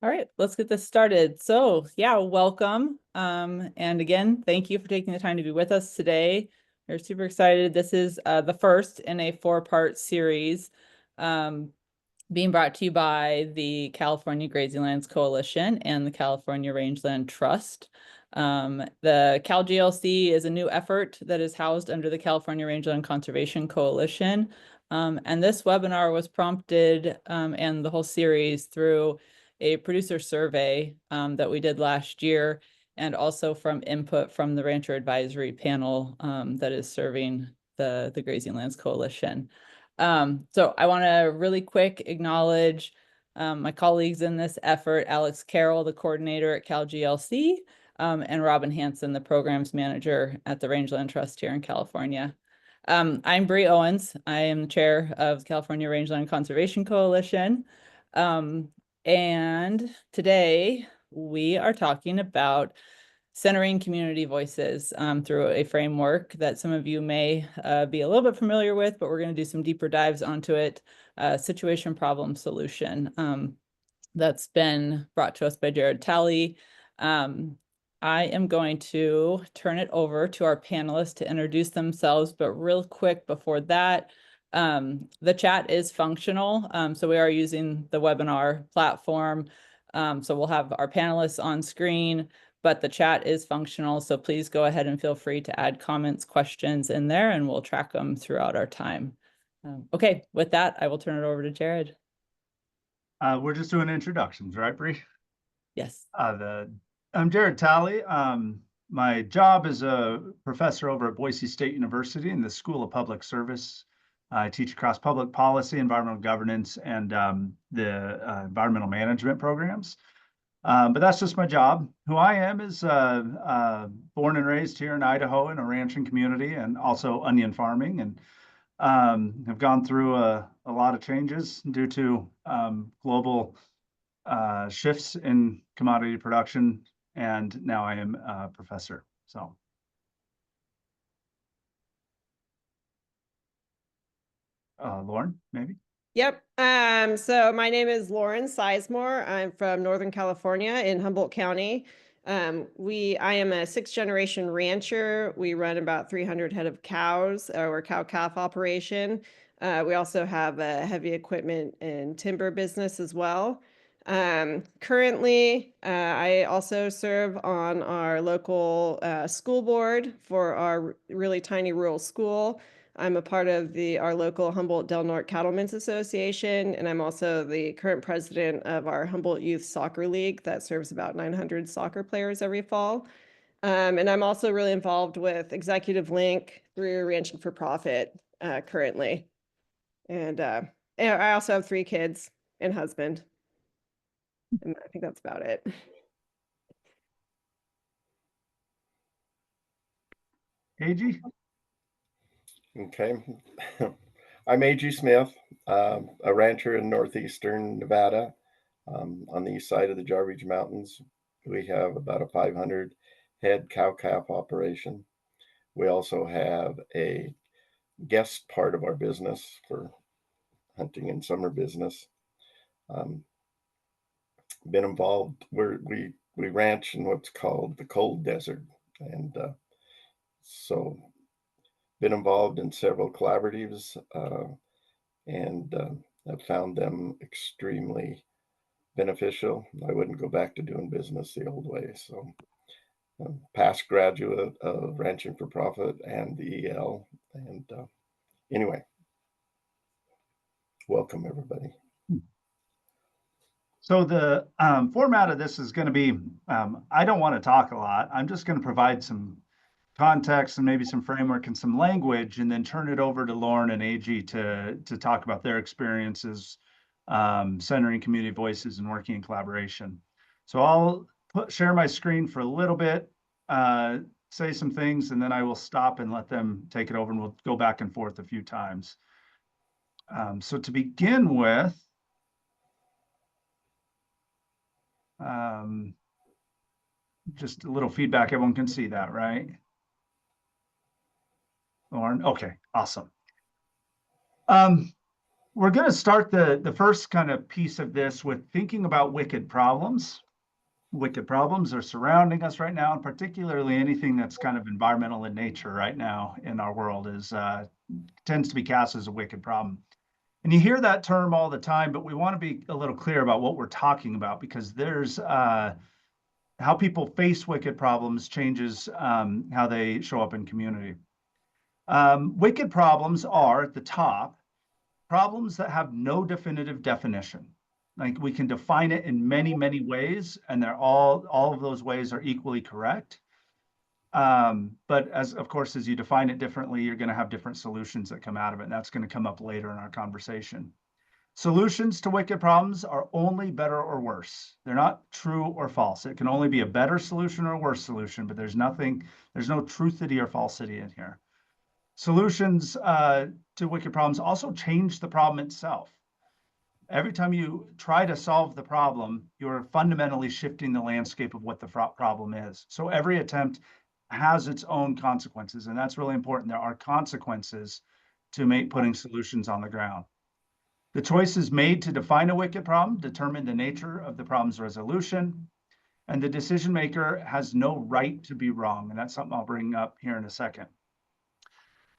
All right, let's get this started. So yeah, welcome. And again, thank you for taking the time to be with us today. We're super excited. This is the first in a 4-part series being brought to you by the California Grazing Lands Coalition and the California Rangeland Trust. The CalGLC is a new effort that is housed under the California Rangeland Conservation Coalition. And this webinar was prompted and the whole series through a producer survey that we did last year, and also from input from the Rancher Advisory Panel that is serving the Grazing Lands Coalition. So I want to really quick acknowledge my colleagues in this effort, Alex Carroll, the coordinator at CalGLC, and Robin Hanson, the programs manager at the Rangeland Trust here in California. I'm Bree Owens. I am the chair of the California Rangeland Conservation Coalition. And today we are talking about centering community voices through a framework that some of you may be a little bit familiar with, but we're going to do some deeper dives onto it. Situation, problem, solution. That's been brought to us by Jared Talley. I am going to turn it over to our panelists to introduce themselves, but real quick before that, the chat is functional. So we are using the webinar platform. So we'll have our panelists on screen, but the chat is functional. So please go ahead and feel free to add comments, questions in there, and we'll track them throughout our time. Okay, with that, I will turn it over to Jared. We're just doing introductions, right, Bree? Yes. I'm Jared Talley. My job is a professor over at Boise State University in the School of Public Service. I teach across public policy, environmental governance, and the environmental management programs. But that's just my job. Who I am is born and raised here in Idaho in a ranching community and also onion farming, and have gone through a lot of changes due to global shifts in commodity production, and now I am a professor. So Lauren, maybe? Yep. So my name is Lauren Sizemore. I'm from Northern California in Humboldt County. I am a 6th-generation rancher. We run about 300 head of cows. We're a cow-calf operation. We also have a heavy equipment and timber business as well. Currently, I also serve on our local school board for our really tiny rural school. I'm a part of our local Humboldt Del Norte Cattlemen's Association, and I'm also the current president of our Humboldt Youth Soccer League that serves about 900 soccer players every fall. And I'm also really involved with Executive Link through Ranching for Profit currently. And I also have 3 kids and husband. And I think that's about it. AG? Okay. I'm A.G. Smith, a rancher in northeastern Nevada, on the east side of the Jarvidge Mountains. We have about a 500 head cow-calf operation. We also have a guest part of our business for hunting and summer business. Been involved, we ranch in what's called the cold desert, and so been involved in several collaboratives and I've found them extremely beneficial. I wouldn't go back to doing business the old way. So past graduate of Ranching for Profit and the EL. And anyway, welcome everybody. So the format of this is going to be, I don't want to talk a lot. I'm just going to provide some context and maybe some framework and some language, and then turn it over to Lauren and AG to talk about their experiences centering community voices and working in collaboration. So I'll share my screen for a little bit, say some things, and then I will stop and let them take it over, and we'll go back and forth a few times. So to begin with, just a little feedback. Everyone can see that, right? Lauren? Okay, awesome. We're going to start the first kind of piece of this with thinking about wicked problems. Wicked problems are surrounding us right now, and particularly anything that's kind of environmental in nature right now in our world tends to be cast as a wicked problem. And you hear that term all the time, but we want to be a little clear about what we're talking about, because there's how people face wicked problems changes how they show up in community. Wicked problems are at the top problems that have no definitive definition. Like, we can define it in many, many ways, and they're all of those ways are equally correct. But of course, as you define it differently, you're going to have different solutions that come out of it. And that's going to come up later in our conversation. Solutions to wicked problems are only better or worse. They're not true or false. It can only be a better solution or a worse solution, but there's no truthity or falsity in here. Solutions to wicked problems also change the problem itself. Every time you try to solve the problem, you're fundamentally shifting the landscape of what the problem is. So every attempt has its own consequences, and that's really important. There are consequences to putting solutions on the ground. The choices made to define a wicked problem determine the nature of the problem's resolution, and the decision maker has no right to be wrong. And that's something I'll bring up here in a second.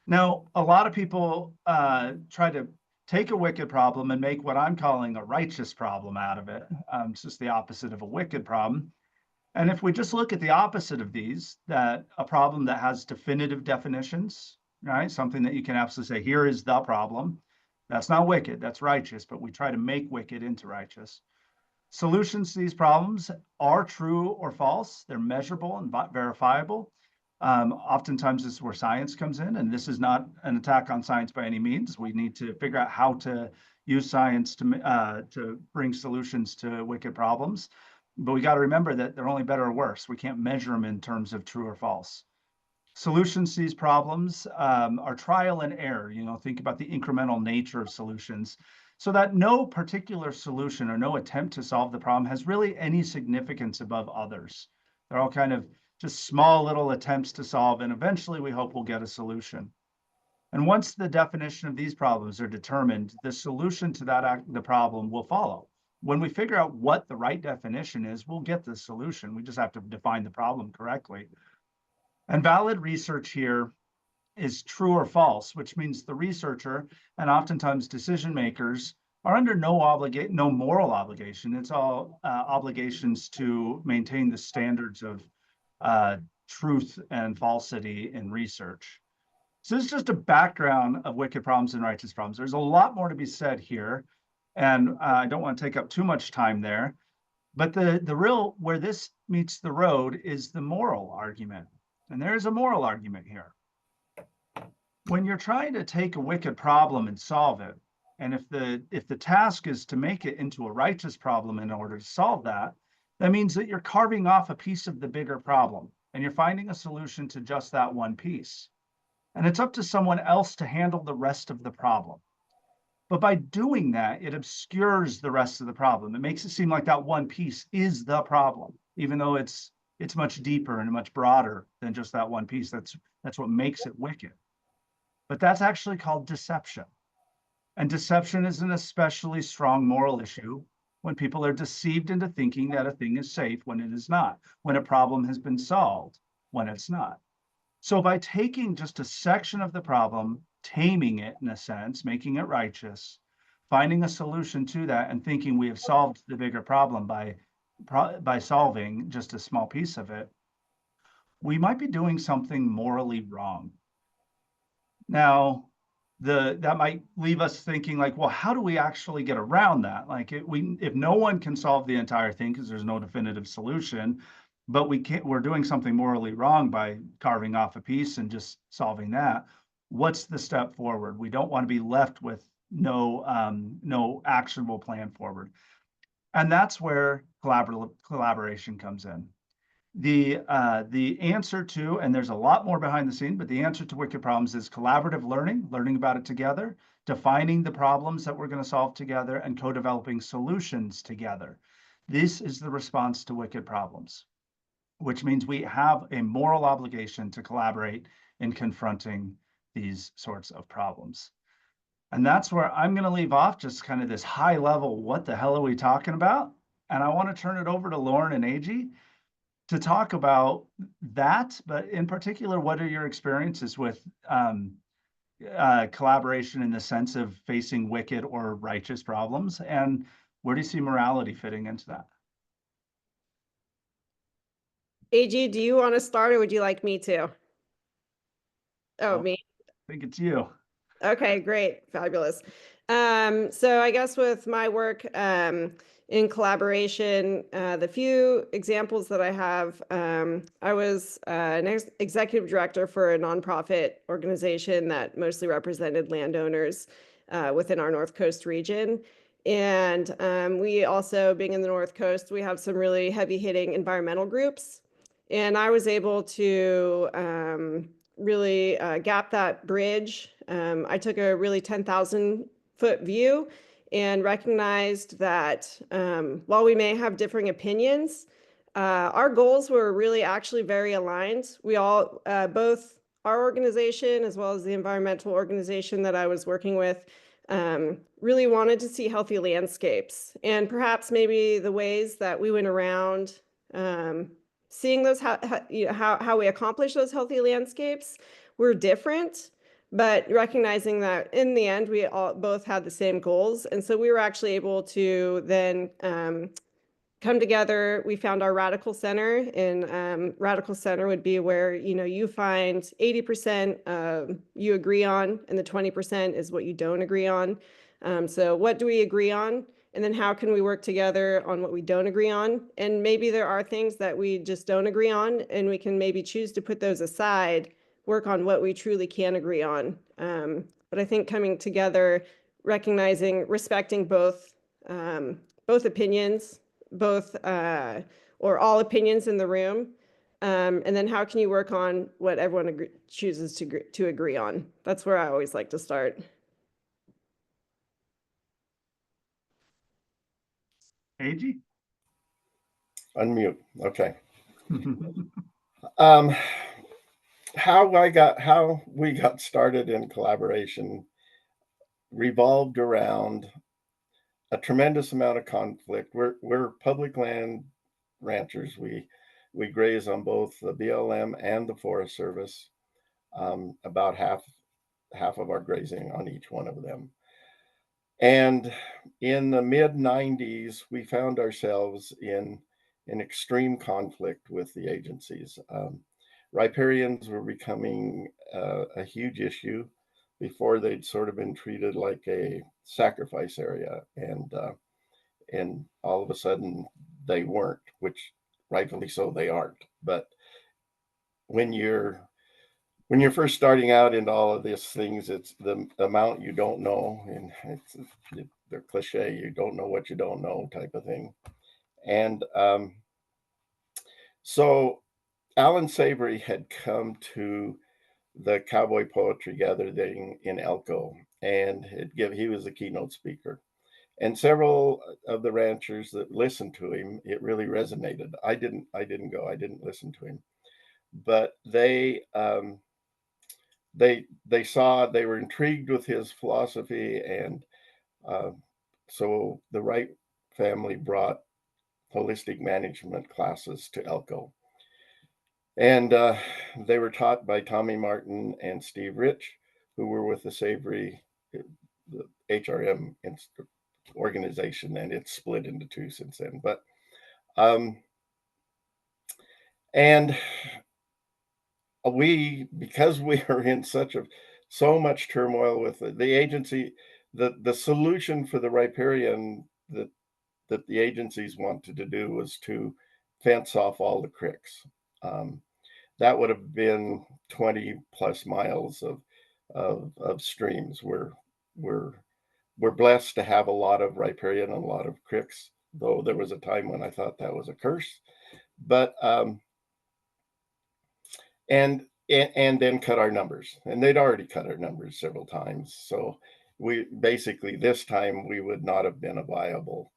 Now, a lot of people try to take a wicked problem and make what I'm calling a righteous problem out of it. It's just the opposite of a wicked problem. And if we just look at the opposite of these, that a problem that has definitive definitions, right? Something that you can absolutely say, here is the problem. That's not wicked, that's righteous, but we try to make wicked into righteous. Solutions to these problems are true or false. They're measurable and verifiable. Oftentimes this is where science comes in, and this is not an attack on science by any means. We need to figure out how to use science to bring solutions to wicked problems. But we got to remember that they're only better or worse. We can't measure them in terms of true or false. Solutions to these problems are trial and error. Think about the incremental nature of solutions, so that no particular solution or no attempt to solve the problem has really any significance above others. They're all kind of just small little attempts to solve, and eventually we hope we'll get a solution. And once the definition of these problems are determined, the solution to the problem will follow. When we figure out what the right definition is, we'll get the solution. We just have to define the problem correctly. And valid research here is true or false, which means the researcher and oftentimes decision makers are under no moral obligation. It's all obligations to maintain the standards of truth and falsity in research. So this is just a background of wicked problems and righteous problems. There's a lot more to be said here, and I don't want to take up too much time there. But the real, where this meets the road, is the moral argument. And there is a moral argument here. When you're trying to take a wicked problem and solve it, and if the task is to make it into a righteous problem in order to solve that, that means that you're carving off a piece of the bigger problem, and you're finding a solution to just that one piece. And it's up to someone else to handle the rest of the problem. But by doing that, it obscures the rest of the problem. It makes it seem like that one piece is the problem, even though it's much deeper and much broader than just that one piece. That's what makes it wicked. But that's actually called deception. And deception is an especially strong moral issue when people are deceived into thinking that a thing is safe when it is not, when a problem has been solved when it's not. So by taking just a section of the problem, taming it in a sense, making it righteous, finding a solution to that, and thinking we have solved the bigger problem by solving just a small piece of it, we might be doing something morally wrong. Now, that might leave us thinking like, well, how do we actually get around that? Like, if no one can solve the entire thing because there's no definitive solution, but we're doing something morally wrong by carving off a piece and just solving that, what's the step forward? We don't want to be left with no actionable plan forward. And that's where collaboration comes in. The answer to, and there's a lot more behind the scene, but the answer to wicked problems is collaborative learning about it together, defining the problems that we're going to solve together, and co-developing solutions together. This is the response to wicked problems, which means we have a moral obligation to collaborate in confronting these sorts of problems. And that's where I'm going to leave off, just kind of this high level, what the hell are we talking about? And I want to turn it over to Lauren and AG to talk about that, but in particular, what are your experiences with collaboration in the sense of facing wicked or righteous problems? And where do you see morality fitting into that? AG, do you want to start or would you like me to? Oh, Oh, me. I think it's you. Okay, great. Fabulous. So I guess with my work in collaboration, the few examples that I have, I was an executive director for a nonprofit organization that mostly represented landowners within our North Coast region. And we also, being in the North Coast, we have some really heavy hitting environmental groups. And I was able to really gap that bridge. I took a really 10,000-foot view and recognized that while we may have differing opinions, our goals were really actually very aligned. We all, both our organization as well as the environmental organization that I was working with, really wanted to see healthy landscapes. And perhaps maybe the ways that we went around seeing those, how we accomplish those healthy landscapes were different, but recognizing that in the end, we all both had the same goals. And so we were actually able to then come together. We found our radical center, and radical center would be where, you find 80% you agree on, and the 20% is what you don't agree on. So what do we agree on? And then how can we work together on what we don't agree on? And maybe there are things that we just don't agree on, and we can maybe choose to put those aside, work on what we truly can agree on. But I think coming together, recognizing, respecting both opinions, both or all opinions in the room, and then how can you work on what everyone chooses to agree on? That's where I always like to start. AG? Unmute. Okay. How we got started in collaboration revolved around a tremendous amount of conflict. We're public land ranchers. We graze on both the BLM and the Forest Service. About half of our grazing on each one of them. And in the mid 90s, we found ourselves in extreme conflict with the agencies. Riparians were becoming a huge issue. Before, they'd sort of been treated like a sacrifice area, and all of a sudden they weren't, which rightfully so they aren't. But when you're first starting out into all of these things, it's the amount you don't know, and they're cliche. You don't know what you don't know, type of thing. And so Alan Savory had come to the Cowboy Poetry Gathering in Elko, and he was the keynote speaker. And several of the ranchers that listened to him, it really resonated. I didn't go. I didn't listen to him, but they saw, they were intrigued with his philosophy, and so the Wright family brought holistic management classes to Elko, and they were taught by Tommy Martin and Steve Rich, who were with the Savory, the HRM organization, and it's split into two since then. But and because we are in so much turmoil with the agency, the solution for the riparian that the agencies wanted to do was to fence off all the creeks. That would have been 20 plus miles of streams. We're blessed to have a lot of riparian and a lot of creeks, though there was a time when I thought that was a curse. But and then cut our numbers, and they'd already cut our numbers several times. So we basically, this time, we would not have been a viable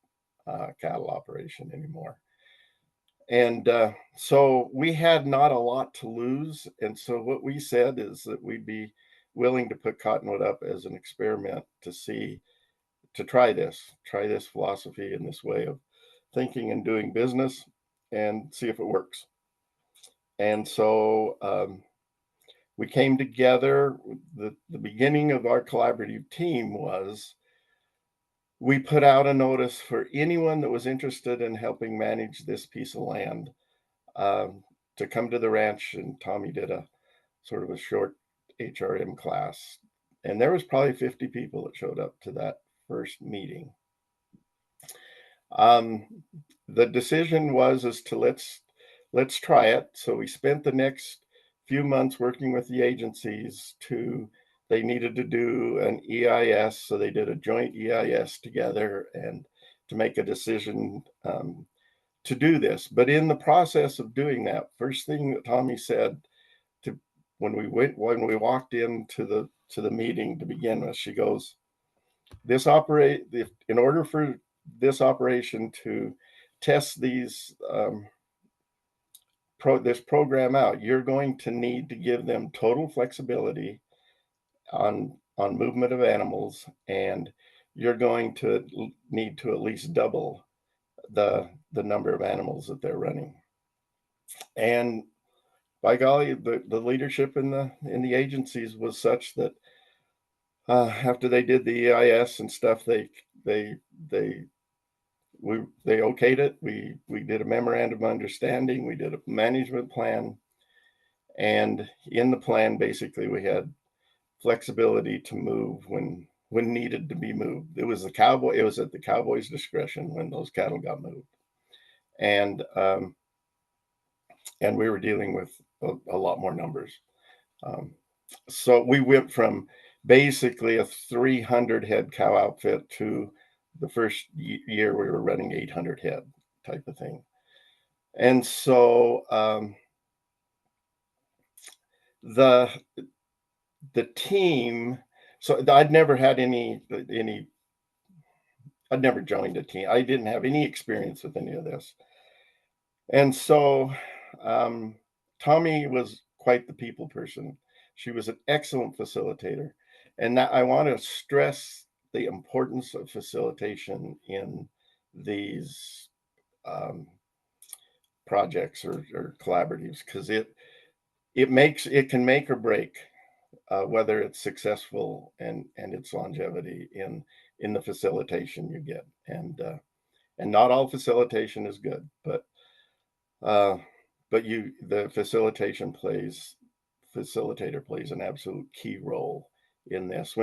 cattle operation anymore. And so we had not a lot to lose. And so what we said is that we'd willing to put Cottonwood up as an experiment to try this philosophy and this way of thinking and doing business and see if it works. And so we came together. The beginning of our collaborative team was we put out a notice for anyone that was interested in helping manage this piece of land to come to the ranch, and Tommy did a sort of a short HRM class. And there was probably 50 people that showed up to that first meeting. The decision was let's try it. So we spent the next few months working with the agencies they needed to do an EIS. So they did a joint EIS together and to make a decision to do this. But in the process of doing that, first thing that Tommy said when we walked into the meeting to begin with, she goes, in order for this operation to test this program out, you're going to need to give them total flexibility on movement of animals, and you're going to need to at least double the number of animals that they're running. And by golly, the leadership in the agencies was such that after they did the EIS and stuff, they okayed it. We did a memorandum of understanding. We did a management plan, and in the plan, basically, we had flexibility to move when needed to be moved. It was at the cowboy's discretion when those cattle got moved, and we were dealing with a lot more numbers. So we went from basically a 300 head cow outfit to the first year we were running 800 head type of thing. And so the team, so I'd never joined a team. I didn't have any experience with any of this. And so Tommy was quite the people person. She was an excellent facilitator. And I want to stress the importance of facilitation in these projects or collaboratives, because it can make or break whether it's successful and its longevity in the facilitation you get. And not all facilitation is good, but the facilitator plays an absolute key role in this.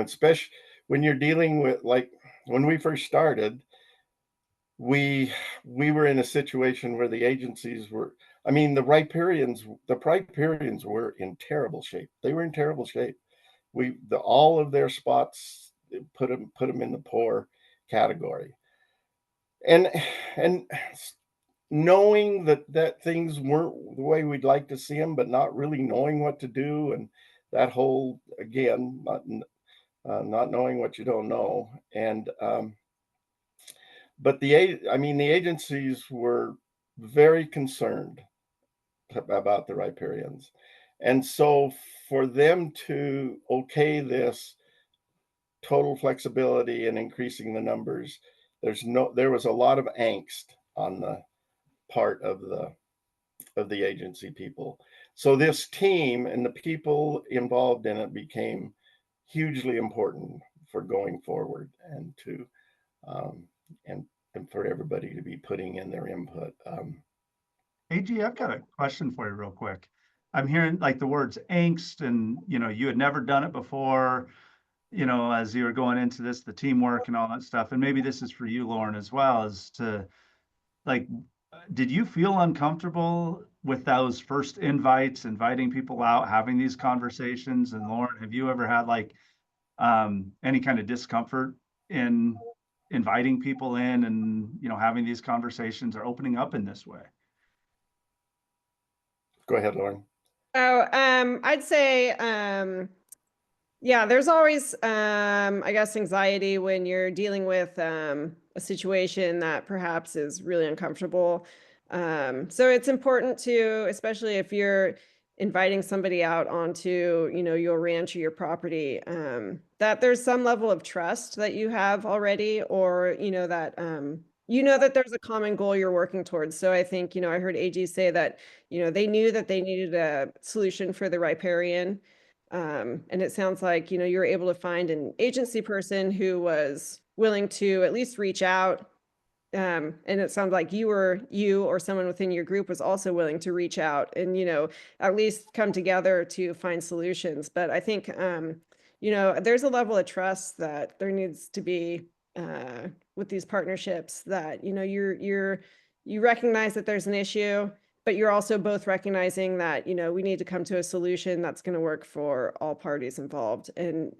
When you're dealing with, like when we first started, we were in a situation where the agencies were, the riparians were in terrible shape. They were in terrible shape. All of their spots put them in the poor category. And knowing that things weren't the way we'd like to see them, but not really knowing what to do, and that whole, again, not knowing what you don't know. And but the agencies were very concerned about the riparians, and so for them to okay this total flexibility and increasing the numbers, there was a lot of angst on the part of the agency people. So this team and the people involved in it became hugely important for going forward, and to and for everybody to be putting in their input. AG, I've got a question for you real quick. I'm hearing like the words angst, and you had never done it before, as you were going into this, the teamwork and all that stuff. And maybe this is for you, Lauren, as well, as to like, did you feel uncomfortable with those first inviting people out, having these conversations? And Lauren, have you ever had like any kind of discomfort in inviting people in and having these conversations or opening up in this way? Go ahead, Lauren. Oh, I'd say yeah, there's always I guess anxiety when you're dealing with a situation that perhaps is really uncomfortable. So it's important to, especially if you're inviting somebody out onto, your ranch or your property, that there's some level of trust that you have already, or, that there's a common goal you're working towards. So I think, I heard AG say that, they knew that they needed a solution for the riparian. And it sounds like, you were able to find an agency person who was willing to at least reach out. And it sounds like you or someone within your group was also willing to reach out and, at least come together to find solutions. But I think, there's a level of trust that there needs to be with these partnerships, that, you recognize that there's an issue, but you're also both recognizing that, we need to come to a solution that's going to work for all parties involved, and,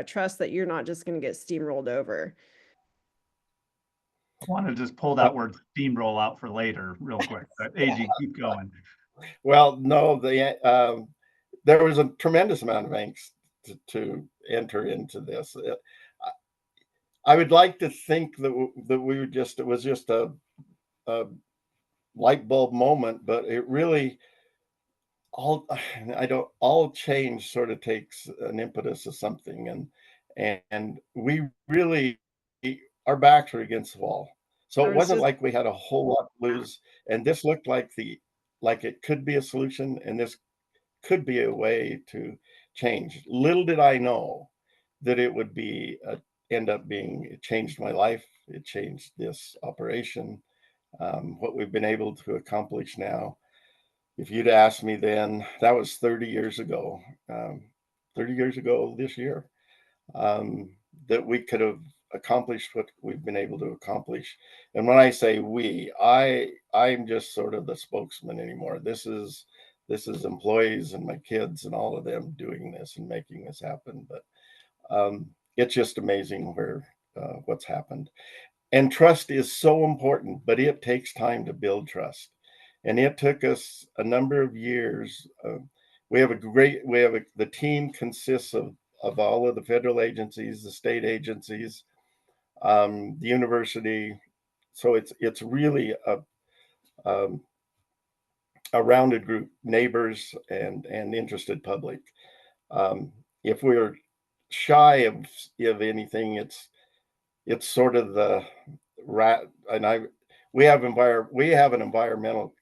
trust that you're not just going to get steamrolled over. I want to just pull that word steamroll out for later real quick, but AG, keep going. Well, no, there was a tremendous amount of angst to enter into this. I would like to think that it was just a light bulb moment, but it really all change sort of takes an impetus of something, and we really, our backs were against the wall. So it wasn't like we had a whole lot to lose, and this looked like it could be a solution, and this could be a way to change. Little did I know that it would it changed my life. It changed this operation. What we've been able to accomplish now. If you'd asked me then, that was 30 years ago, 30 years ago this year, that we could have accomplished what we've been able to accomplish. And when I say we, I'm just sort of the spokesman anymore. This is employees and my kids and all of them doing this and making this happen. But it's just amazing what's happened. And trust is so important, but it takes time to build trust. And it took us a number of years. The team consists of all of the federal agencies, the state agencies, the university. So it's really a rounded group, neighbors and interested public. If we're shy of anything, it's sort of the rat. And we have an environmental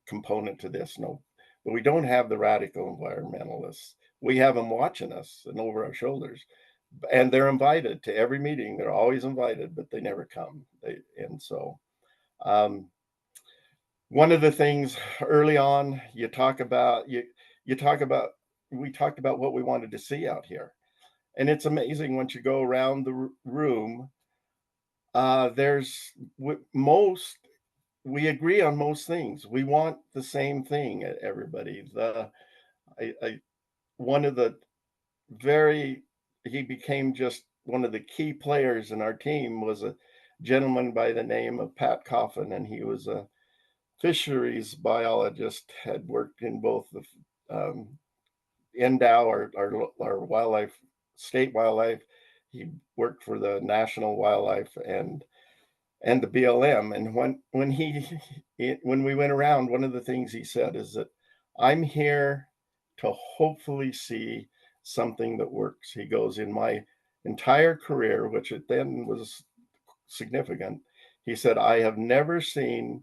component to this, no, but we don't have the radical environmentalists. We have them watching us and over our shoulders, and they're invited to every meeting. They're always invited, but they never come. One of the things early on, we talked about what we wanted to see out here, and it's amazing once you go around the room. We agree on most things. We want the same thing, everybody. He became just one of the key players in our team, was a gentleman by the name of Pat Coffin, and he was a fisheries biologist, had worked in both the NDOW, our wildlife, state wildlife. He worked for the National Wildlife and the BLM. And when we went around, one of the things he said is that I'm here to hopefully see something that works. He goes, in my entire career, which it then was significant, he said, I have never seen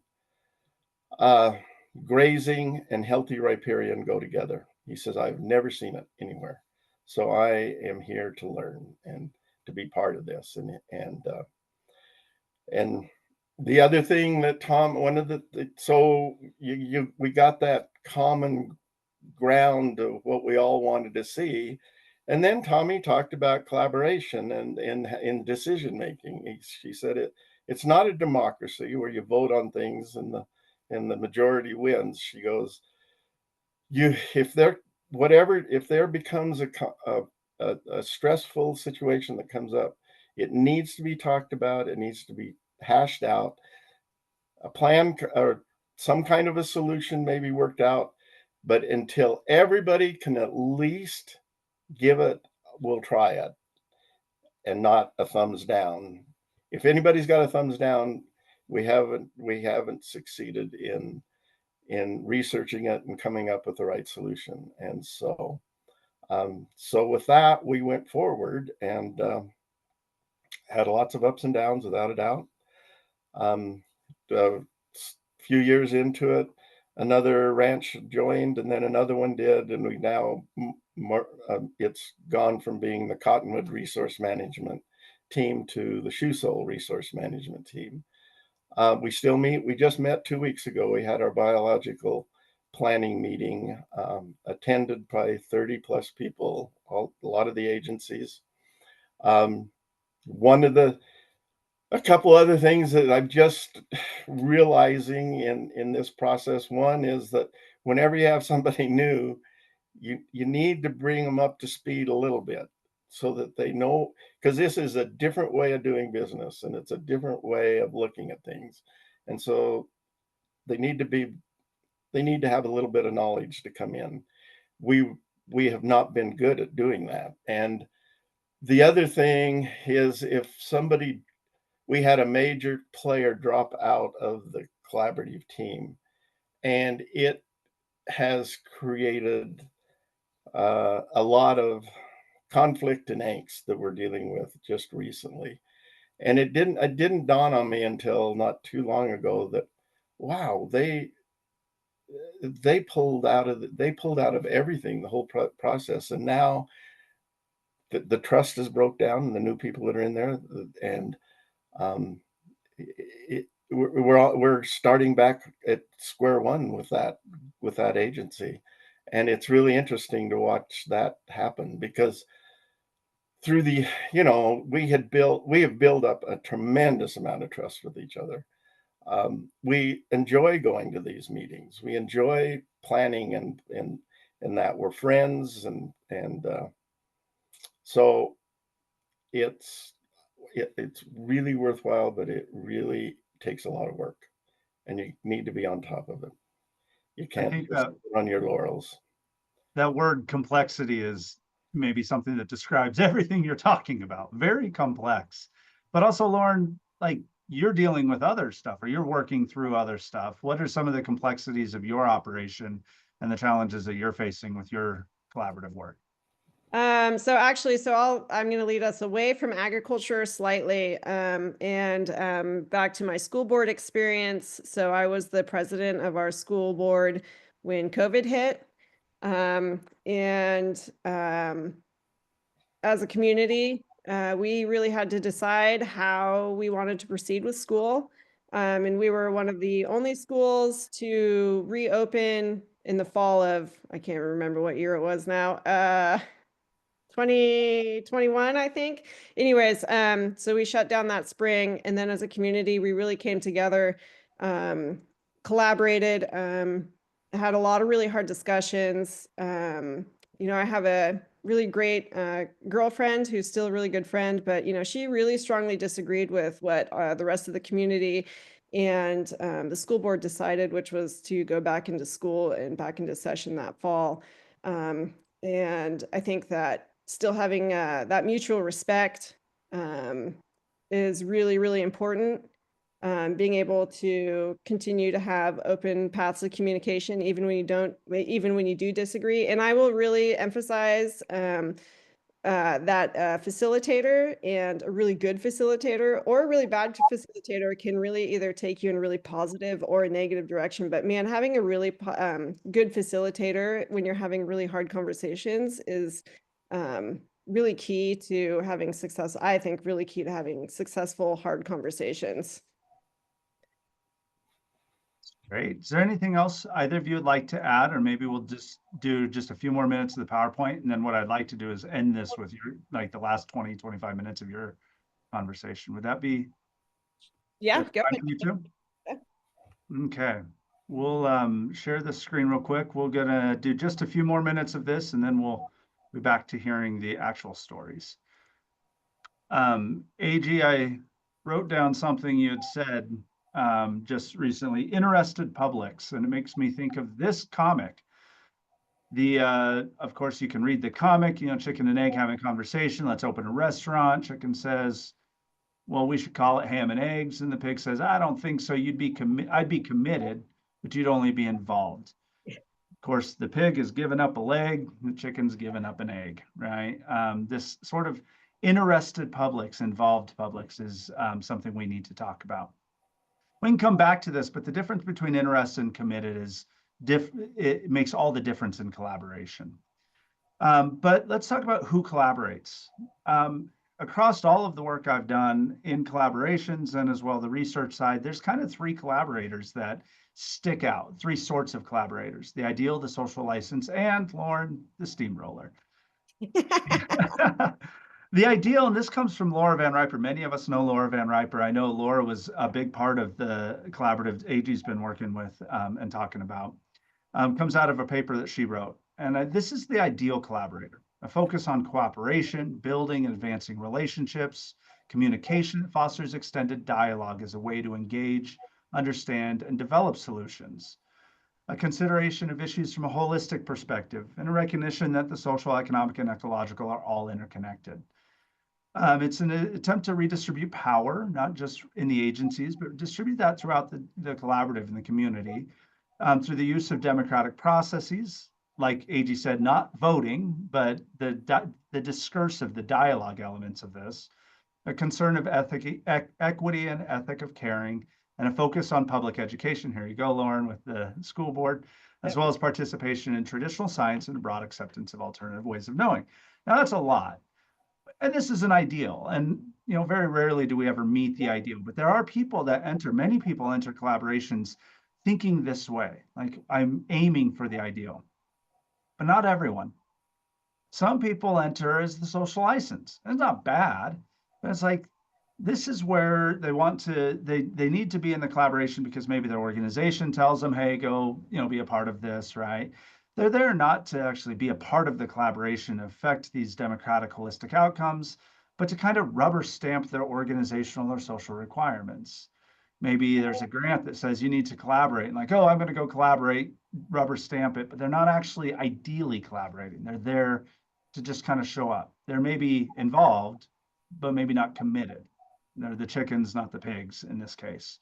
grazing and healthy riparian go together. He says, I've never seen it anywhere. So I am here to learn and to be part of this. And the other thing that Tom, we got that common ground of what we all wanted to see. And then Tommy talked about collaboration and in decision making. She said it's not a democracy where you vote on things and the majority wins. She goes, if there becomes a stressful situation that comes up, it needs to be talked about. It needs to be hashed out. A plan or some kind of a solution may be worked out, but until everybody can at least give it, we'll try it, and not a thumbs down. If anybody's got a thumbs down, we haven't succeeded in in researching it and coming up with the right solution. And so, so with that, we went forward and had lots of ups and downs, without a doubt. A few years into it, another ranch joined, and then another one did, and we now it's gone from being the Cottonwood Resource Management team to the Shoesole Resource Management team. We still meet. We just met 2 weeks ago. We had our biological planning meeting, attended by 30 plus people, a lot of the agencies. A couple other things that I'm just realizing in this process. One is that whenever you have somebody new, you need to bring them up to speed a little bit so that they know, because this is a different way of doing business and it's a different way of looking at things. And so they need to have a little bit of knowledge to come in. We have not been good at doing that. And the other thing is, we had a major player drop out of the collaborative team, and it has created a lot of conflict and angst that we're dealing with just recently. And it didn't dawn on me until not too long ago that, wow, they pulled out of everything, the whole process, and now the trust is broke down, and the new people that are in there, and we're starting back at square one with that agency, and it's really interesting to watch that happen, because through the we have built up a tremendous amount of trust with each other. We enjoy going to these meetings. We enjoy planning and that we're friends, and so it's really worthwhile, but it really takes a lot of work, and you need to be on top of it. You can't just run your laurels. That word complexity is maybe something that describes everything you're talking about. Very complex, but also, Lauren, like, you're dealing with other stuff, or you're working through other stuff. What are some of the complexities of your operation and the challenges that you're facing with your collaborative work? I'm going to lead us away from agriculture slightly, and back to my school board experience. So I was the president of our school board when COVID hit. As a community, we really had to decide how we wanted to proceed with school. And we were one of the only schools to reopen in the fall of, I can't remember what year it was now, 2021, I think. Anyways, so we shut down that spring, and then as a community, we really came together, collaborated, had a lot of really hard discussions. I have a really great girlfriend who's still a really good friend, but she really strongly disagreed with what the rest of the community and the school board decided, which was to go back into school and back into session that fall. And I think that still having that mutual respect is really, really important. Being able to continue to have open paths of communication, even when you do disagree. And I will really emphasize that facilitator, and a really good facilitator or a really bad facilitator can really either take you in a really positive or a negative direction. But man, having a really good facilitator when you're having really hard conversations is really key to having success. I think really key to having successful hard conversations. Great. Is there anything else either of you would like to add, or maybe we'll just do just a few more minutes of the PowerPoint, and then what I'd like to do is end this with your, like, the last 20, 25 minutes of your conversation. Would that be? Yeah, go ahead. You too? Okay. We'll share the screen real quick. We're gonna do just a few more minutes of this, and then we'll be back to hearing the actual stories. AG, I wrote down something you had said just recently, interested publics, and it makes me think of this comic. Of course, you can read the comic, chicken and egg having a conversation. Let's open a restaurant. Chicken says, well, we should call it ham and eggs. And the pig says, I don't think so. I'd be committed. but you'd only be involved. Of course, the pig has given up a leg, the chicken's given up an egg, right? This sort of interested publics, involved publics is something we need to talk about. We can come back to this, but the difference between interested and committed is it makes all the difference in collaboration. But let's talk about who collaborates. Across all of the work I've done in collaborations and as well the research side, there's kind of three collaborators that stick out, three sorts of collaborators: the ideal, the social license, and Lauren, the steamroller. The ideal, and this comes from Laura Van Riper. Many of us know Laura Van Riper. I know Laura was a big part of the collaborative AG's been working with and talking about. Comes out of a paper that she wrote. And this is the ideal collaborator: a focus on cooperation, building and advancing relationships, communication that fosters extended dialogue as a way to engage, understand, and develop solutions, a consideration of issues from a holistic perspective, and a recognition that the social, economic, and ecological are all interconnected. It's an attempt to redistribute power, not just in the agencies, but distribute that throughout the collaborative and the community through the use of democratic processes, like AG said, not voting, but the discursive, the dialogue elements of this, a concern of equity and ethic of caring, and a focus on public education. Here you go, Lauren, with the school board, as well as participation in traditional science and broad acceptance of alternative ways of knowing. Now, that's a lot. And this is an ideal. And, very rarely do we ever meet the ideal. But there are people that many people enter collaborations thinking this way, like I'm aiming for the ideal. But not everyone. Some people enter as the social license. It's not bad, but it's like, this is where they want to, they need to be in the collaboration because maybe their organization tells them, hey, go, be a part of this, right? They're there not to actually be a part of the collaboration, affect these democratic holistic outcomes, but to kind of rubber stamp their organizational or social requirements. Maybe there's a grant that says you need to collaborate, and like, oh, I'm going to go collaborate, rubber stamp it, but they're not actually ideally collaborating. They're there to just kind of show up. They're maybe involved, but maybe not committed. They're the chickens, not the pigs in this case.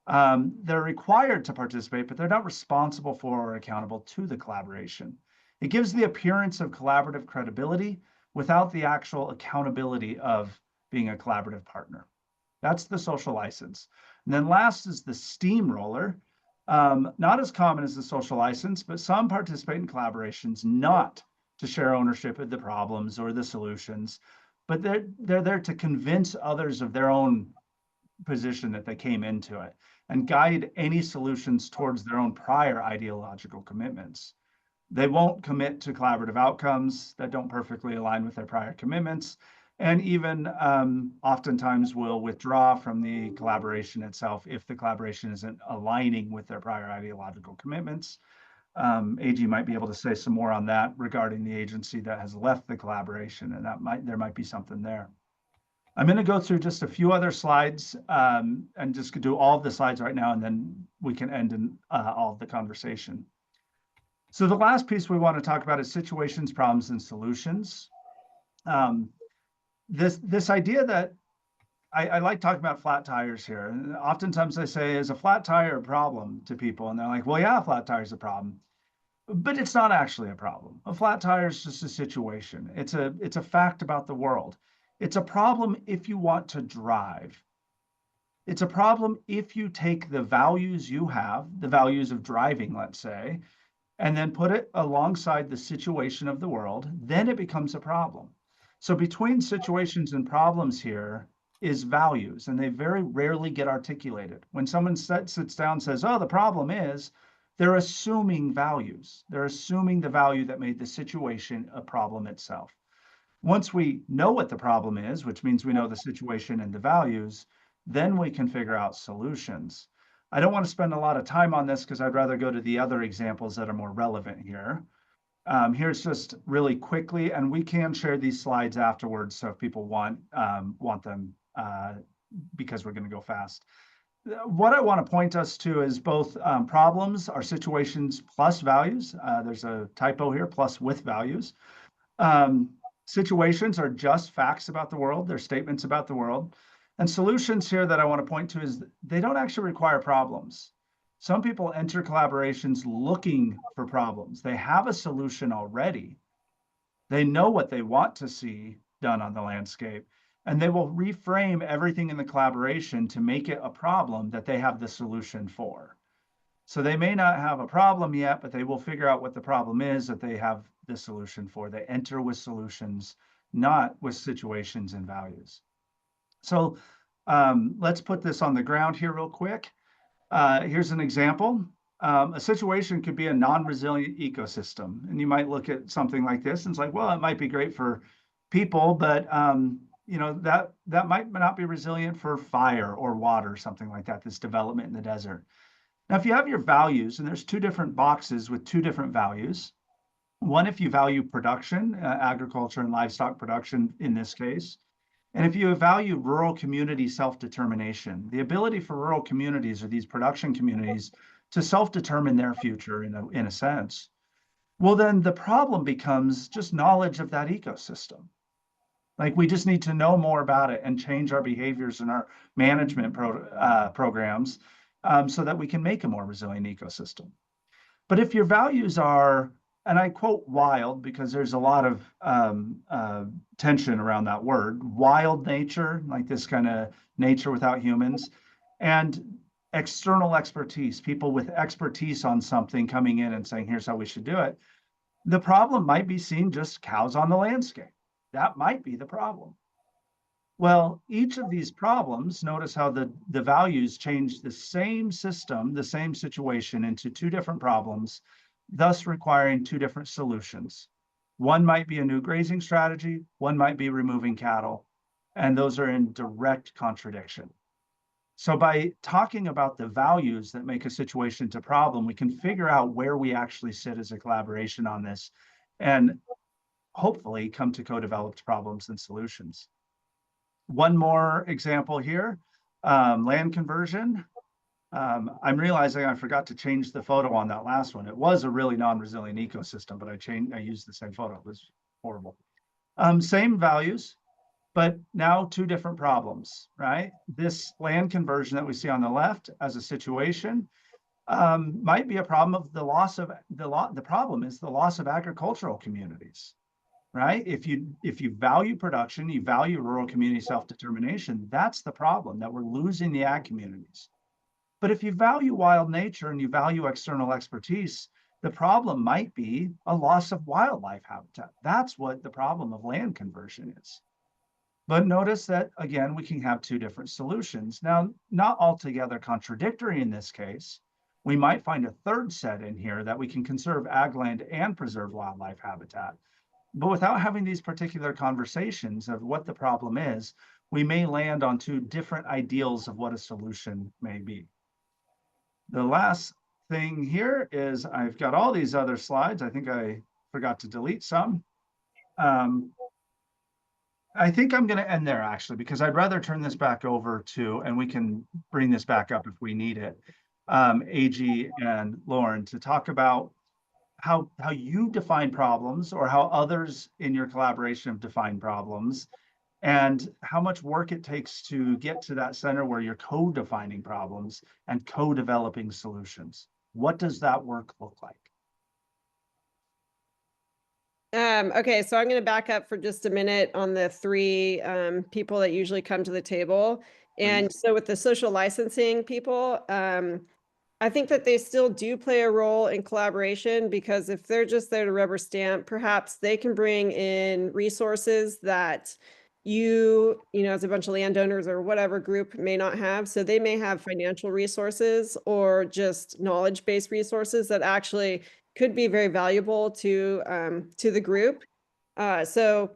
They're required to participate, but they're not responsible for or accountable to the collaboration. It gives the appearance of collaborative credibility without the actual accountability of being a collaborative partner. That's the social license. And then last is the steamroller. Not as common as the social license, but some participate in collaborations not to share ownership of the problems or the solutions, but they're there to convince others of their own position that they came into it and guide any solutions towards their own prior ideological commitments. They won't commit to collaborative outcomes that don't perfectly align with their prior commitments, and even oftentimes will withdraw from the collaboration itself if the collaboration isn't aligning with their prior ideological commitments. AG might be able to say some more on that regarding the agency that has left the collaboration, and there might be something there. I'm going to go through just a few other slides and just do all of the slides right now, and then we can end in all of the conversation. So the last piece we want to talk about is situations, problems, and solutions. This idea that I like talking about flat tires here. And oftentimes I say, is a flat tire a problem to people? And they're like, well, yeah, a flat tire is a problem. But it's not actually a problem. A flat tire is just a situation. It's a fact about the world. It's a problem if you want to drive. It's a problem if you take the values you have, the values of driving, let's say, and then put it alongside the situation of the world, then it becomes a problem. So between situations and problems here is values, and they very rarely get articulated. When someone sits down and says, oh, the problem is, they're assuming values. They're assuming the value that made the situation a problem itself. Once we know what the problem is, which means we know the situation and the values, then we can figure out solutions. I don't want to spend a lot of time on this because I'd rather go to the other examples that are more relevant here. Here's just really quickly, and we can share these slides afterwards, so if people want them, because we're going to go fast. What I want to point us to is both problems are situations plus values. There's a typo here, plus with values. Situations are just facts about the world. They're statements about the world. And solutions here that I want to point to is they don't actually require problems. Some people enter collaborations looking for problems. They have a solution already. They know what they want to see done on the landscape, and they will reframe everything in the collaboration to make it a problem that they have the solution for. So they may not have a problem yet, but they will figure out what the problem is that they have the solution for. They enter with solutions, not with situations and values. So let's put this on the ground here real quick. Here's an example. A situation could be a non-resilient ecosystem. And you might look at something like this and it's like, well, it might be great for people, but you know, that might not be resilient for fire or water, something like that, this development in the desert. Now, if you have your values, and there's two different boxes with two different values. One, if you value production, agriculture and livestock production in this case, and if you value rural community self-determination, the ability for rural communities or these production communities to self-determine their future in a sense, well, then the problem becomes just knowledge of that ecosystem. Like we just need to know more about it and change our behaviors and our management programs so that we can make a more resilient ecosystem. But if your values are, and I quote wild because there's a lot of tension around that word, wild nature, like this kind of nature without humans, and external expertise, people with expertise on something coming in and saying, here's how we should do it. The problem might be seen just cows on the landscape. That might be the problem. Well, each of these problems, notice how the values change the same system, the same situation into two different problems, thus requiring two different solutions. One might be a new grazing strategy, one might be removing cattle, and those are in direct contradiction. So by talking about the values that make a situation to problem, we can figure out where we actually sit as a collaboration on this and hopefully come to co-developed problems and solutions. One more example here, land conversion. I'm realizing I forgot to change the photo on that last one. It was a really non-resilient ecosystem, but I used the same photo. It was horrible. Same values, but now two different problems, right? This land conversion that we see on the left as a situation might be a problem of the loss of the problem is the loss of agricultural communities. Right? If you value production, you value rural community self-determination, that's the problem, that we're losing the ag communities. But if you value wild nature and you value external expertise, the problem might be a loss of wildlife habitat. That's what the problem of land conversion is. But notice that, again, we can have two different solutions. Now, not altogether contradictory in this case. We might find a third set in here that we can conserve ag land and preserve wildlife habitat. But without having these particular conversations of what the problem is, we may land on two different ideals of what a solution may be. The last thing here is I've got all these other slides. I think I forgot to delete some. I think I'm going to end there actually, because I'd rather turn this back over to, and we can bring this back up if we need it, AG and Lauren to talk about how you define problems or how others in your collaboration have defined problems and how much work it takes to get to that center where you're co-defining problems and co-developing solutions. What does that work look like? Okay, so I'm going to back up for just a minute on the three people that usually come to the table. And so with the social licensing people, I think that they still do play a role in collaboration, because if they're just there to rubber stamp, perhaps they can bring in resources that you know, as a bunch of landowners or whatever group may not have. So they may have financial resources or just knowledge-based resources that actually could be very valuable to the group. So,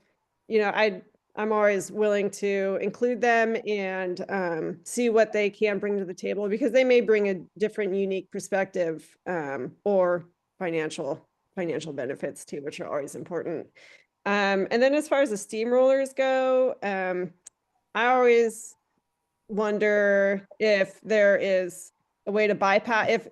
you know, I'm always willing to include them and see what they can bring to the table, because they may bring a different, unique perspective or financial benefits too, which are always important. And then as far as the steamrollers go, I always wonder if there is a way to bypass.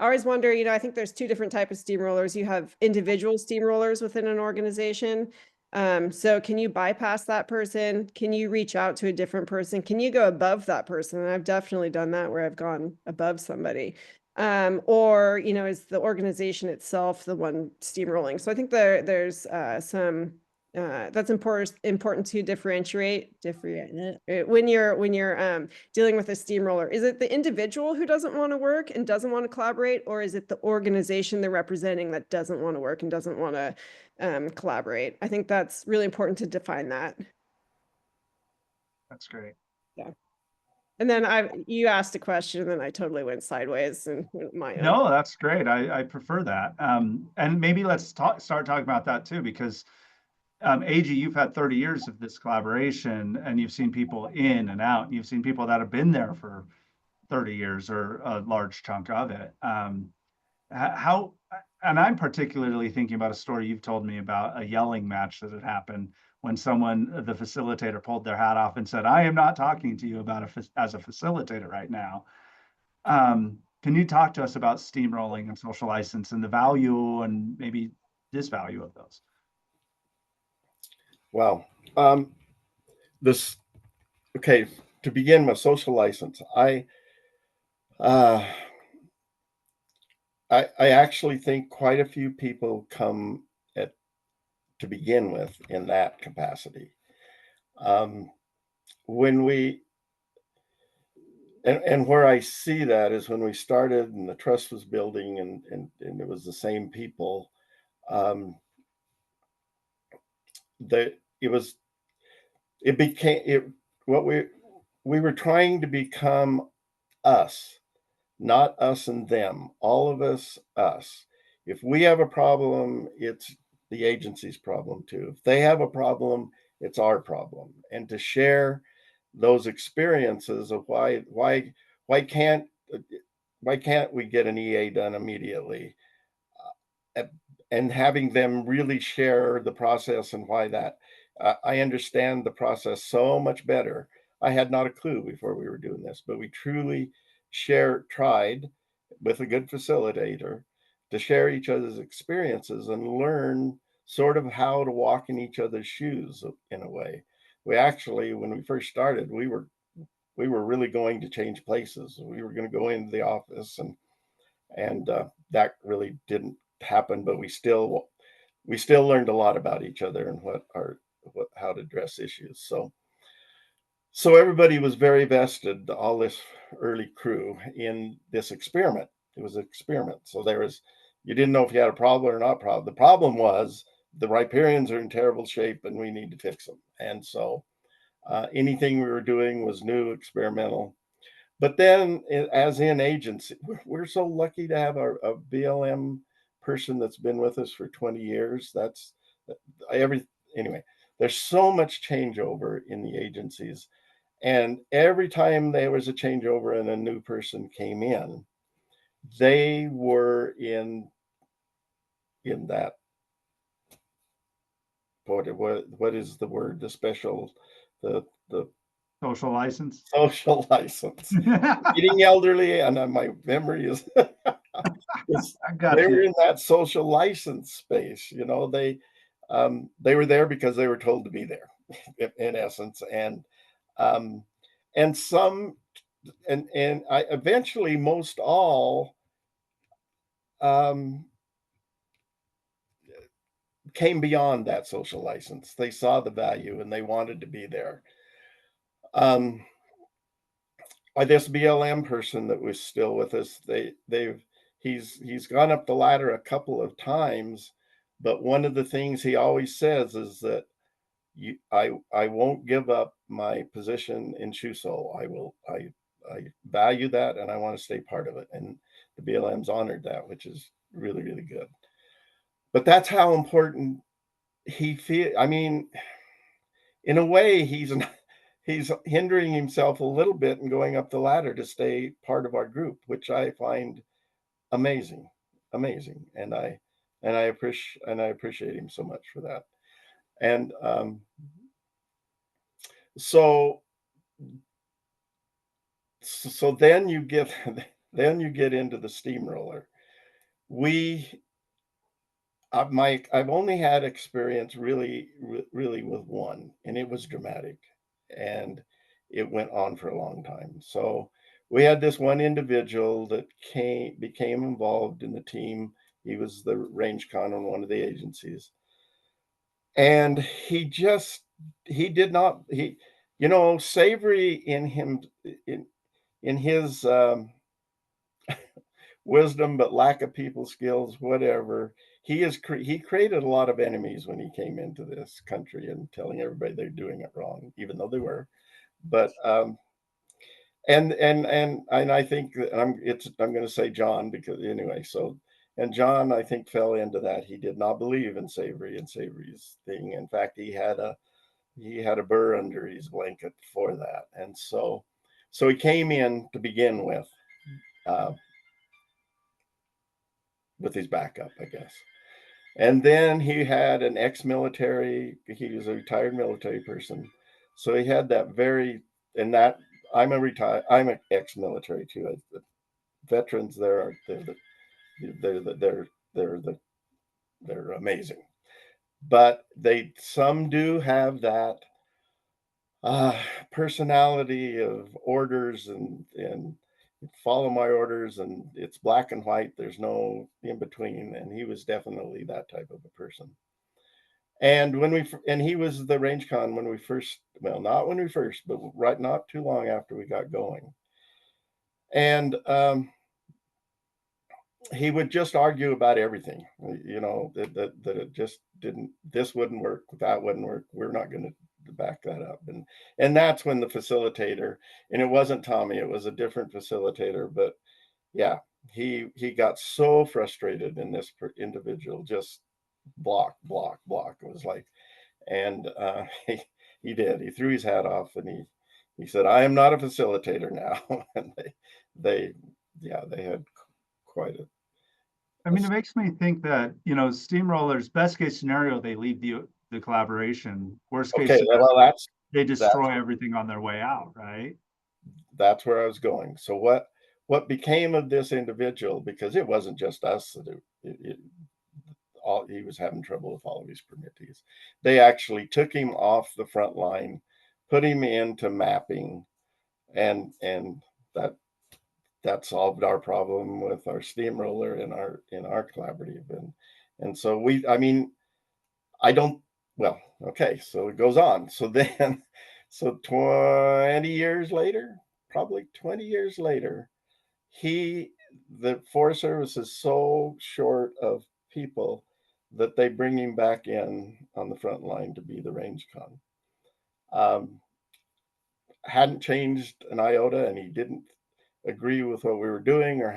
I always wonder, you know, I think there's two different types of steamrollers. You have individual steamrollers within an organization. So can you bypass that person? Can you reach out to a different person? Can you go above that person? And I've definitely done that where I've gone above somebody. or, is the organization itself the one steamrolling? So I think there's some that's important to differentiate when you're dealing with a steamroller. Is it the individual who doesn't want to work and doesn't want to collaborate, or is it the organization they're representing that doesn't want to work and doesn't want to collaborate? I think that's really important to define that. That's great. Yeah. And then you asked a question, and then I totally went sideways and went my own. No, that's great. I prefer that. And maybe let's start talking about that too, because AG, you've had 30 years of this collaboration, and you've seen people in and out. And you've seen people that have been there for 30 years or a large chunk of it. How, and I'm particularly thinking about a story you've told me about a yelling match that had happened when the facilitator pulled their hat off and said, "I am not talking to you as a facilitator right now." Can you talk to us about steamrolling and social license and the value and maybe disvalue of those? Wow. Okay, to begin with, social license. I actually think quite a few people come to begin with in that capacity. When we and where I see that is when we started and the trust was building and it was the same people, that it became what we were trying to become us, not us and them, all of us, us. If we have a problem, it's the agency's problem too. If they have a problem, it's our problem. And to share those experiences of why can't we get an EA done immediately, and having them really share the process and why that. I understand the process so much better. I had not a clue before we were doing this, but we truly tried with a good facilitator to share each other's experiences and learn sort of how to walk in each other's shoes in a way. We actually, when we first started, we were really going to change places. We were going to go into the office, and that really didn't happen. But we still learned a lot about each other and how to address issues. So everybody was very vested, all this early crew, in this experiment. It was an experiment. So you didn't know if you had a problem or not problem. The problem was the riparians are in terrible shape and we need to fix them. And so anything we were doing was new, experimental. But then, as in agency, we're so lucky to have a BLM person that's been with us for 20 years. Anyway, there's so much changeover in the agencies. And every time there was a changeover and a new person came in, they were in that, what is the word? The Social license. social license. Getting elderly, and my memory is I got they you. were in that social license space. They were there because they were told to be there, in essence, and some and I eventually most all came beyond that social license. They saw the value and they wanted to be there. This BLM person that was still with us, he's gone up the ladder a couple of times, but one of the things he always says is that I won't give up my position in Shusol. I value that and I want to stay part of it. And the BLM's honored that, which is really, really good. But that's how important he feels. I mean, in a way, he's hindering himself a little bit and going up the ladder to stay part of our group, which I find amazing. And I appreciate him so much for that. And so then you get into the steamroller. I've only had experience really with one, and it was dramatic, and it went on for a long time. So we had this one individual that became involved in the team. He was the range con on one of the agencies. And he did not, Savory in him, in his wisdom, but lack of people skills, whatever. He created a lot of enemies when he came into this country and telling everybody they're doing it wrong, even though they were. But and I think I'm going to say John, because anyway, and John, I think, fell into that. He did not believe in Savory and Savory's thing. In fact, he had a burr under his blanket for that, and so he came in to begin with his backup, I guess. And then he had an ex-military. He was a retired military person, so he had that and that I'm an ex-military too. The veterans they're amazing, but some do have that personality of orders and follow my orders, and it's black and white. There's no in between, and he was definitely that type of a person. And he was the range con when we first, well, not when we first, but right not too long after we got going. And he would just argue about everything, that it just didn't, this wouldn't work, that wouldn't work, we're not going to back that up. And that's when the facilitator, and it wasn't Tommy, it was a different facilitator, but yeah, he got so frustrated in this individual, just block. It was like, and he did. He threw his hat off, and he said, "I am not a facilitator now." And they had quite a. I mean, it makes me think that, steamrollers, best case scenario, they leave the collaboration. Worst case scenario, well, they destroy everything on their way out, right? That's where I was going. So what became of this individual, because it wasn't just us that he was having trouble with all of his permittees. They actually took him off the front line, put him into mapping, and that solved our problem with our steamroller in our collaborative. And so I don't, well, okay, so it goes on. So then, 20 years later, probably 20 years later, the Forest Service is so short of people that they bring him back in on the front line to be the range con. Hadn't changed an iota, and he didn't agree with what we were doing or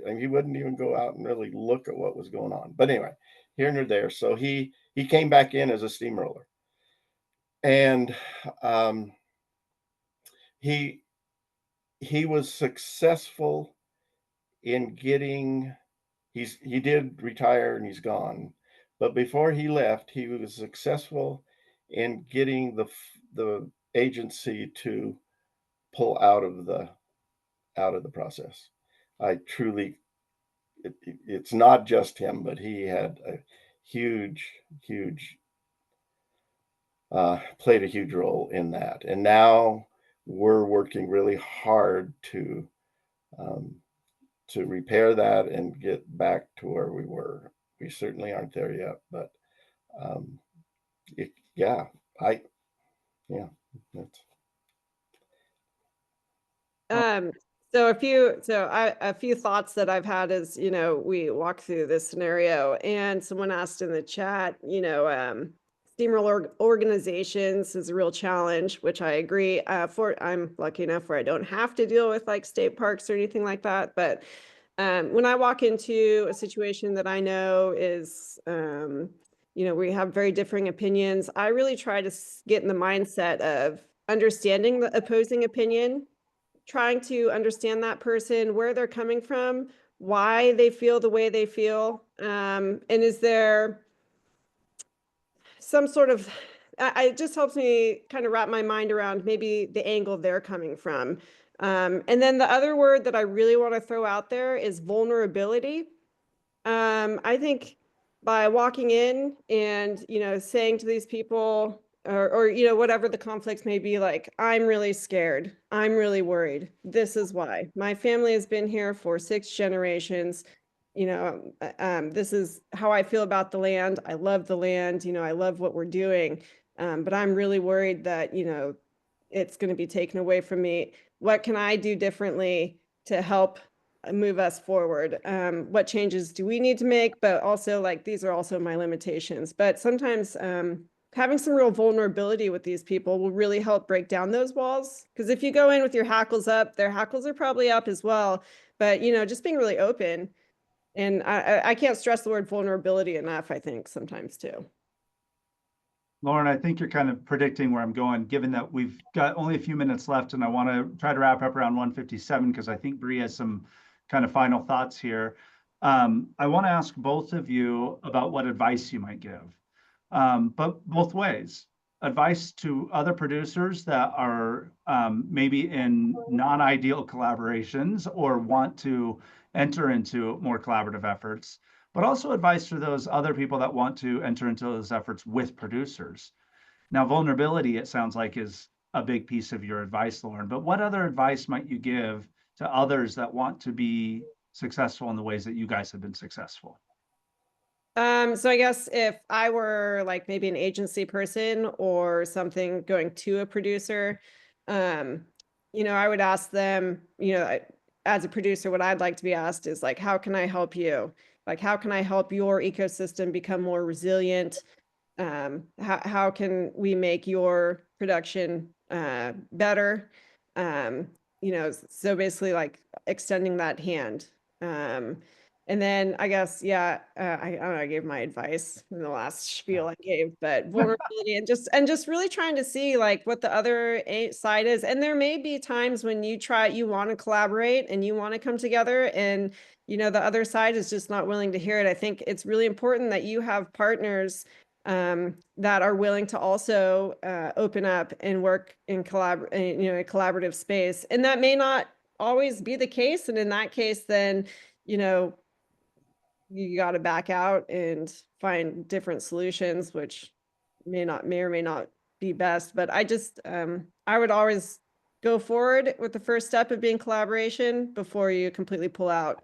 and he wouldn't even go out and really look at what was going on. But anyway, here and there. So he came back in as a steamroller, and he was successful in getting. He did retire and he's gone, but before he left, he was successful in getting the agency to pull out of the process. I truly, it's not just him, but he had a huge played a huge role in that. And now we're working really hard to repair that and get back to where we were. We certainly aren't there yet, but that's. So a few thoughts that I've had as, we walk through this scenario, and someone asked in the chat, steamroller organizations is a real challenge, which I agree. I'm lucky enough where I don't have to deal with like state parks or anything like that. But when I walk into a situation that I know is, we have very differing opinions, I really try to get in the mindset of understanding the opposing opinion, trying to understand that person, where they're coming from, why they feel the way they feel. And is there some sort of, it just helps me kind of wrap my mind around maybe the angle they're coming from. And then the other word that I really want to throw out there is vulnerability. I think by walking in and, saying to these people, or you know, whatever the conflicts may be, like, I'm really scared, I'm really worried, this is why. My family has been here for 6 generations, you know, this is how I feel about the land. I love the land, you know, I love what we're doing, but I'm really worried that, you know, it's going to be taken away from me. What can I do differently to help move us forward? What changes do we need to make? But also, like, these are also my limitations. But sometimes having some real vulnerability with these people will really help break down those walls. Because if you go in with your hackles up, their hackles are probably up as well. But, you know, just being really open. And I can't stress the word vulnerability enough, I think, sometimes too. Lauren, I think you're kind of predicting where I'm going, given that we've got only a few minutes left, and I want to try to wrap up around 1:57 because I think Bree has some kind of final thoughts here. I want to ask both of you about what advice you might give, but both ways. Advice to other producers that are maybe in non-ideal collaborations or want to enter into more collaborative efforts, but also advice for those other people that want to enter into those efforts with producers. Now, vulnerability, it sounds like, is a big piece of your advice, Lauren, but what other advice might you give to others that want to be successful in the ways that you guys have been successful? So I guess if I were like maybe an agency person or something going to a producer, um, you know, I would ask them, you know, as a producer, what I'd like to be asked is like, how can I help you? Like, how can I help your ecosystem become more resilient? How can we make your production better? You know, so basically like extending that hand. And then I guess, yeah, I don't know, I gave my advice in the last spiel I gave, but vulnerability and just really trying to see like what the other side is. And there may be times when you want to collaborate and you want to come together and, you know, the other side is just not willing to hear it. I think it's really important that you have partners that are willing to also open up and work in a collaborative space. And that may not always be the case. And in that case, then, you know, you got to back out and find different solutions, which may or may not be best. But I just, I would always go forward with the first step of being collaboration before you completely pull out.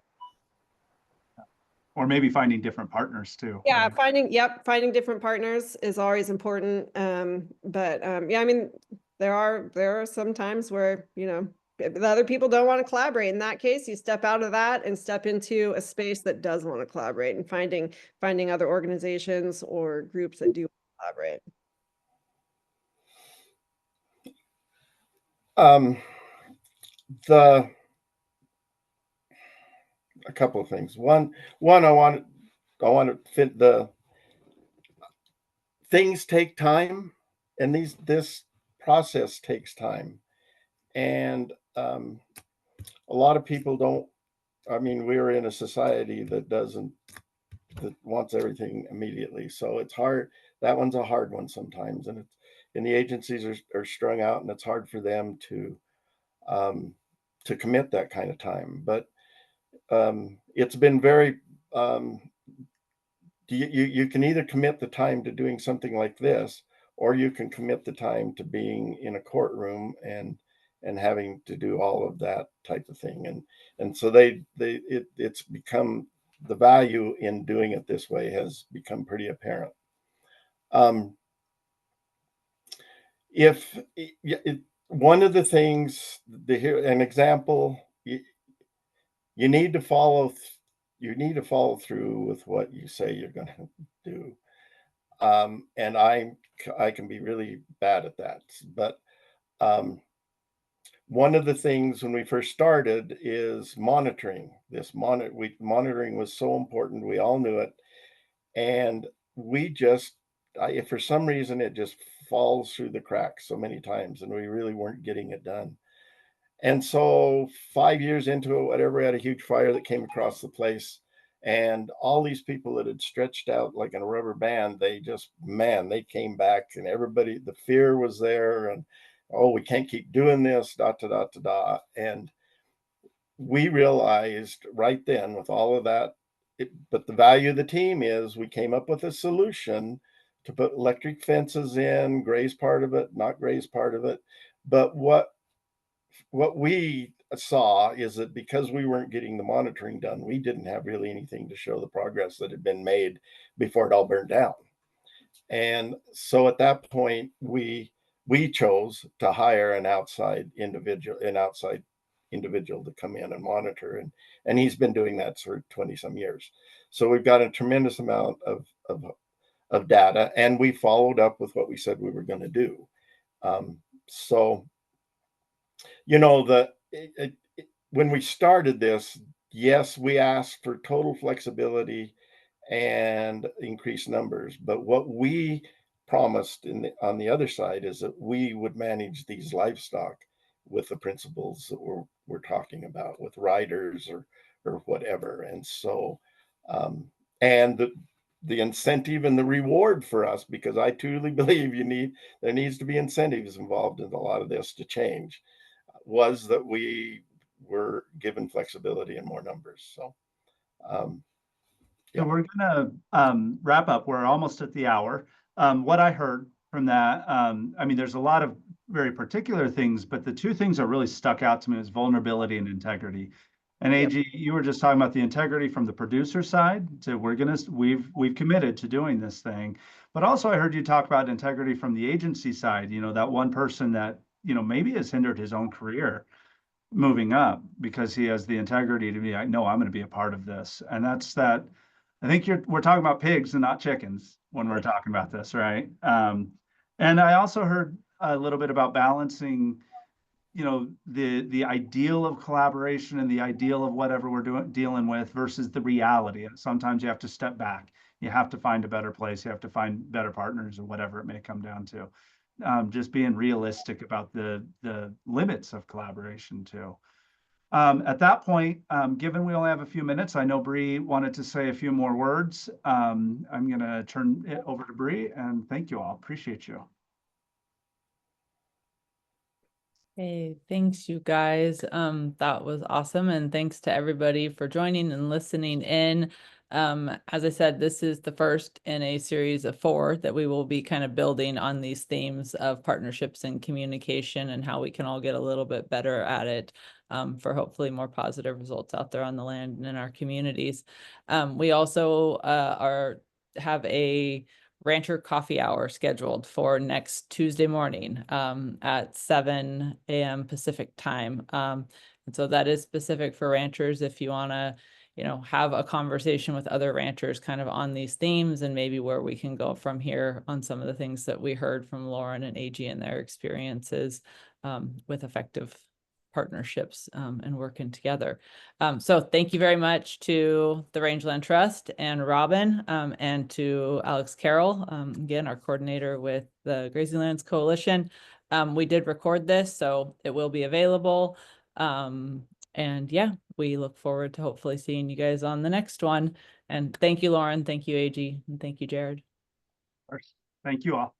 Or maybe finding different partners too. Yeah, Right? finding different partners is always important. Yeah, I mean, there are some times where, you know, the other people don't want to collaborate. In that case, you step out of that and step into a space that does want to collaborate and finding other organizations or groups that do collaborate. A couple of things. One, I want to fit the things take time, and this process takes time, and a lot of people don't. I mean, we're in a society that wants everything immediately, so it's hard. That one's a hard one sometimes, and the agencies are strung out, and it's hard for them um, to commit that kind of time. But it's been very you can either commit the time to doing something like this, or you can commit the time to being in a courtroom and having to do all of that type of thing. And so it's become, the value in doing it this way has become pretty apparent. If one of the things, an example, you need to follow through with what you say you're going to do. And I can be really bad at that. But one of the things when we first started is monitoring. Monitoring was so important. We all knew it, and we just, if for some reason it just falls through the cracks so many times, and we really weren't getting it done. And so 5 years into it, whatever, we had a huge fire that came across the place. And all these people that had stretched out like in a rubber band, they came back, and everybody, the fear was there. And, oh, we can't keep doing this, da, da, da, da, da. And we realized right then with all of that, but the value of the team is we came up with a solution to put electric fences in, graze part of it, not graze part of it. But what we saw is that because we weren't getting the monitoring done, we didn't have really anything to show the progress that had been made before it all burned down. And so at that point, we chose to hire an outside individual to come in and monitor, and he's been doing that for 20 some years. So we've got a tremendous amount of data, and we followed up with what we said we were going to do. So, you know, when we started this, yes, we asked for total flexibility and increased numbers, but what we promised on the other side is that we would manage these livestock with the principles that we're talking about, with riders or whatever. And so, and the incentive and the reward for us, because I truly believe there needs to be incentives involved in a lot of this to change, was that we were given flexibility and more numbers. So, So we're gonna wrap up. We're almost at the hour. What I heard from that, I mean, there's a lot of very particular things, but the two things that really stuck out to me was vulnerability and integrity. And AG, you were just talking about the integrity from the producer side. So we've committed to doing this thing, but also I heard you talk about integrity from the agency side. You know, that one person that, you know, maybe has hindered his own career moving up because he has the integrity to be like, no, I'm going to be a part of this. And that's that. I think we're talking about pigs and not chickens when we're talking about this, right? And I also heard a little bit about balancing, you know, the ideal of collaboration and the ideal of whatever we're dealing with versus the reality. And sometimes you have to step back. You have to find a better place. You have to find better partners or whatever it may come down to. Just being realistic about the limits of collaboration too. At that point, given we only have a few minutes, I know Bree wanted to say a few more words. I'm going to turn it over to Bree, and thank you all. Appreciate you. Hey, thanks you guys. That was awesome. And thanks to everybody for joining and listening in. As I said, this is the first in a series of 4 that we will be kind of building on these themes of partnerships and communication and how we can all get a little bit better at it, for hopefully more positive results out there on the land and in our communities. We also have a rancher coffee hour scheduled for next Tuesday morning at 7 a.m. Pacific time. And so that is specific for ranchers if you want to, you know, have a conversation with other ranchers kind of on these themes and maybe where we can go from here on some of the things that we heard from Lauren and AG and their experiences with effective partnerships and working together. So thank you very much to the Rangeland Trust and Robin and to Alex Carroll, again, our coordinator with the Grazing Lands Coalition. We did record this, so it will be available. And yeah, we look forward to hopefully seeing you guys on the next one. And thank you, Lauren. Thank you, AG. And thank you, Jared. Thank you all.